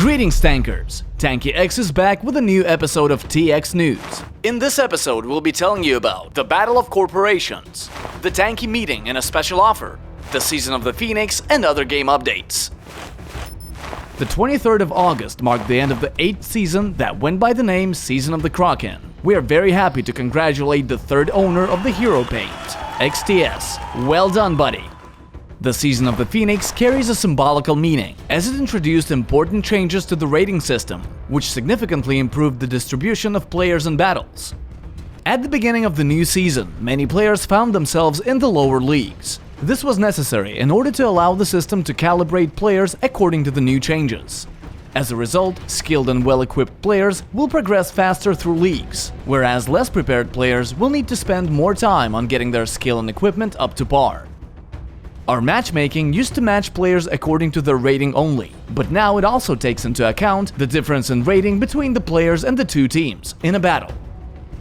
Greetings tankers! Tanki X is back with a new episode of TX News. In this episode we'll be telling you about the Battle of Corporations, the Tanki meeting and a special offer, the Season of the Phoenix and other game updates. The 23rd of August marked the end of the 8th season that went by the name Season of the Kraken. We are very happy to congratulate the third owner of the hero paint, XTS. Well done, buddy! The Season of the Phoenix carries a symbolical meaning, as it introduced important changes to the rating system, which significantly improved the distribution of players in battles. At the beginning of the new season, many players found themselves in the lower leagues. This was necessary in order to allow the system to calibrate players according to the new changes. As a result, skilled and well-equipped players will progress faster through leagues, whereas less prepared players will need to spend more time on getting their skill and equipment up to par. Our matchmaking used to match players according to their rating only, but now it also takes into account the difference in rating between the players and the two teams in a battle.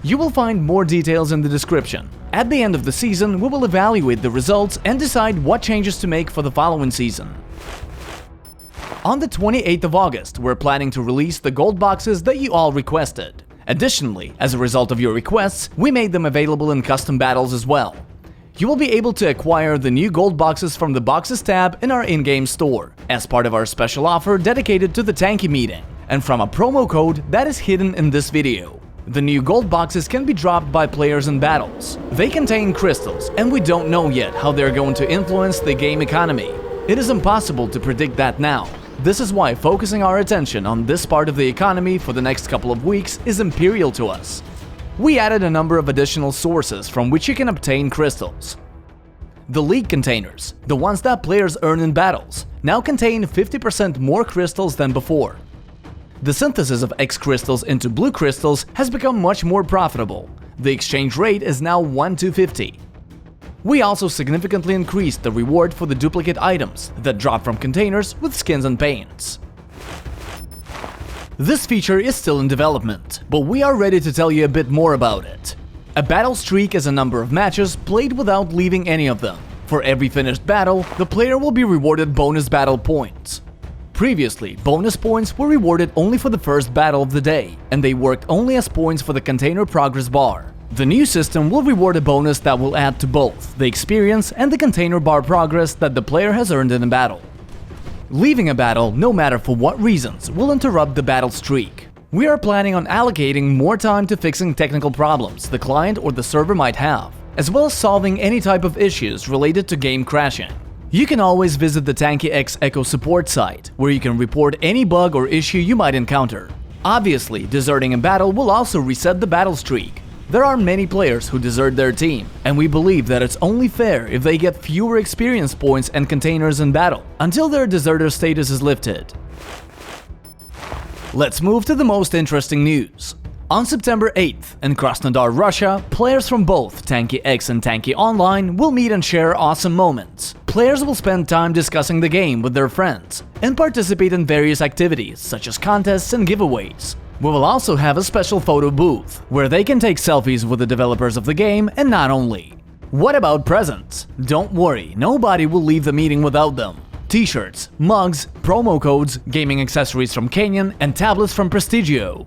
You will find more details in the description. At the end of the season, we will evaluate the results and decide what changes to make for the following season. On the 28th of August, we're planning to release the gold boxes that you all requested. Additionally, as a result of your requests, we made them available in custom battles as well. You will be able to acquire the new gold boxes from the Boxes tab in our in-game store, as part of our special offer dedicated to the Tanki meeting, and from a promo code that is hidden in this video. The new gold boxes can be dropped by players in battles. They contain crystals, and we don't know yet how they're going to influence the game economy. It is impossible to predict that now. This is why focusing our attention on this part of the economy for the next couple of weeks is imperial to us. We added a number of additional sources from which you can obtain crystals. The league containers, the ones that players earn in battles, now contain 50% more crystals than before. The synthesis of X crystals into blue crystals has become much more profitable. The exchange rate is now 1:50. We also significantly increased the reward for the duplicate items that drop from containers with skins and paints. This feature is still in development, but we are ready to tell you a bit more about it. A battle streak is a number of matches played without leaving any of them. For every finished battle, the player will be rewarded bonus battle points. Previously, bonus points were rewarded only for the first battle of the day, and they worked only as points for the container progress bar. The new system will reward a bonus that will add to both the experience and the container bar progress that the player has earned in a battle. Leaving a battle, no matter for what reasons, will interrupt the battle streak. We are planning on allocating more time to fixing technical problems the client or the server might have, as well as solving any type of issues related to game crashing. You can always visit the Tanki X Echo support site, where you can report any bug or issue you might encounter. Obviously, deserting a battle will also reset the battle streak. There are many players who desert their team, and we believe that it's only fair if they get fewer experience points and containers in battle, until their deserter status is lifted. Let's move to the most interesting news. On September 8th, in Krasnodar, Russia, players from both Tanki X and Tanki Online will meet and share awesome moments. Players will spend time discussing the game with their friends, and participate in various activities such as contests and giveaways. We will also have a special photo booth, where they can take selfies with the developers of the game and not only. What about presents? Don't worry, nobody will leave the meeting without them. T-shirts, mugs, promo codes, gaming accessories from Canyon, and tablets from Prestigio.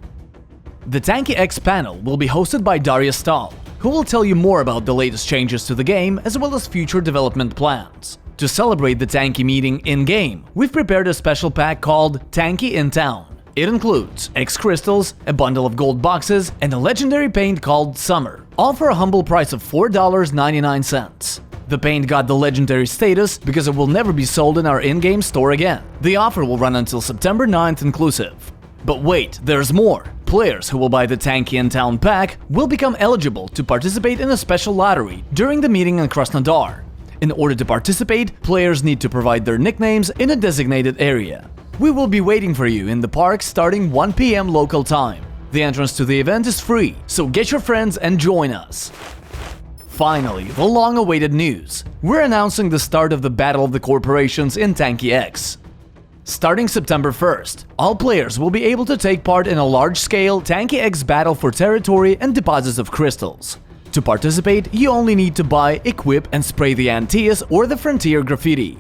The Tanki X panel will be hosted by Darius Stahl, who will tell you more about the latest changes to the game as well as future development plans. To celebrate the Tanki meeting in-game, we've prepared a special pack called Tanki in Town. It includes X crystals, a bundle of gold boxes, and a legendary paint called Summer, all for a humble price of $4.99. The paint got the legendary status because it will never be sold in our in-game store again. The offer will run until September 9th inclusive. But wait, there's more! Players who will buy the Tanki in Town pack will become eligible to participate in a special lottery during the meeting in Krasnodar. In order to participate, players need to provide their nicknames in a designated area. We will be waiting for you in the park starting 1 p.m. local time. The entrance to the event is free, so get your friends and join us. Finally, the long-awaited news. We're announcing the start of the Battle of the Corporations in Tanki X. Starting September 1st, all players will be able to take part in a large-scale Tanki X battle for territory and deposits of crystals. To participate, you only need to buy, equip, and spray the Antaeus or the Frontier graffiti.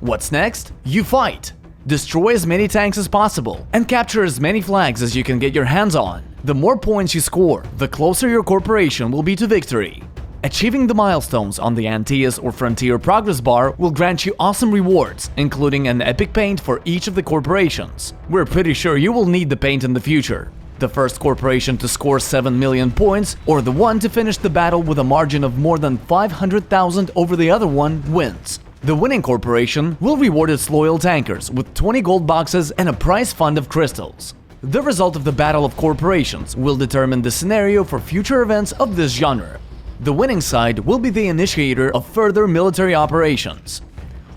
What's next? You fight! Destroy as many tanks as possible, and capture as many flags as you can get your hands on. The more points you score, the closer your corporation will be to victory. Achieving the milestones on the Antaeus or Frontier progress bar will grant you awesome rewards, including an epic paint for each of the corporations. We're pretty sure you will need the paint in the future. The first corporation to score 7 million points, or the one to finish the battle with a margin of more than 500,000 over the other one, wins. The winning corporation will reward its loyal tankers with 20 gold boxes and a prize fund of crystals. The result of the Battle of Corporations will determine the scenario for future events of this genre. The winning side will be the initiator of further military operations.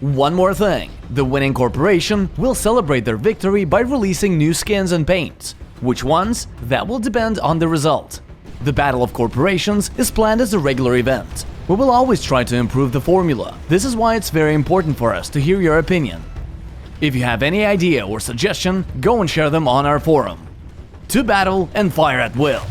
One more thing, the winning corporation will celebrate their victory by releasing new skins and paints. Which ones? That will depend on the result. The Battle of Corporations is planned as a regular event. We will always try to improve the formula. This is why it's very important for us to hear your opinion. If you have any idea or suggestion, go and share them on our forum. To battle and fire at will!